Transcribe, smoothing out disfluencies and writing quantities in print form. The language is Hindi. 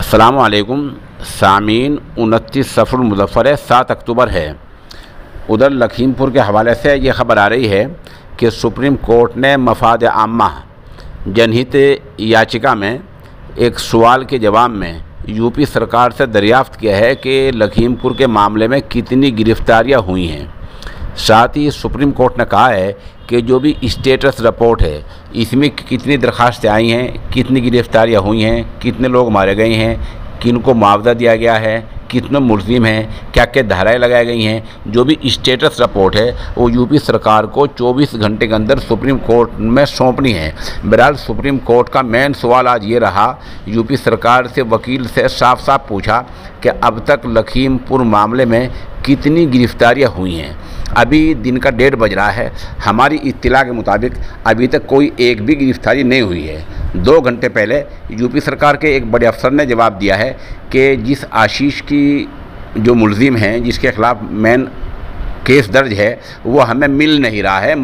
अस्सलामुअलैकुम सामीन। 29 सफ़रुल मुज़फ़्फ़र है, 7 अक्टूबर है। उधर लखीमपुर के हवाले से ये ख़बर आ रही है कि सुप्रीम कोर्ट ने मफाद आम्मा जनहित याचिका में एक सवाल के जवाब में यूपी सरकार से दरियाफ़्त किया है कि लखीमपुर के मामले में कितनी गिरफ़्तारियाँ हुई हैं। साथ ही सुप्रीम कोर्ट ने कहा है कि जो भी स्टेटस रिपोर्ट है इसमें कितनी दरख्वास्तें आई हैं, कितनी गिरफ़्तारियाँ हुई हैं, कितने लोग मारे गए हैं, किनको मुआवजा दिया गया है, कितने मुलजिम हैं, क्या क्या धाराएँ लगाई गई हैं। जो भी स्टेटस रिपोर्ट है वो यूपी सरकार को 24 घंटे के अंदर सुप्रीम कोर्ट में सौंपनी है। बहरहाल सुप्रीम कोर्ट का मेन सवाल आज ये रहा, यूपी सरकार से वकील से साफ साफ पूछा कि अब तक लखीमपुर मामले में कितनी गिरफ़्तारियाँ हुई हैं। अभी दिन का 1:30 बज रहा है, हमारी इत्तिला के मुताबिक अभी तक कोई एक भी गिरफ़्तारी नहीं हुई है। 2 घंटे पहले यूपी सरकार के एक बड़े अफसर ने जवाब दिया है कि जिस आशीष की जो मुलजिम हैं, जिसके ख़िलाफ़ मेन केस दर्ज है, वो हमें मिल नहीं रहा है।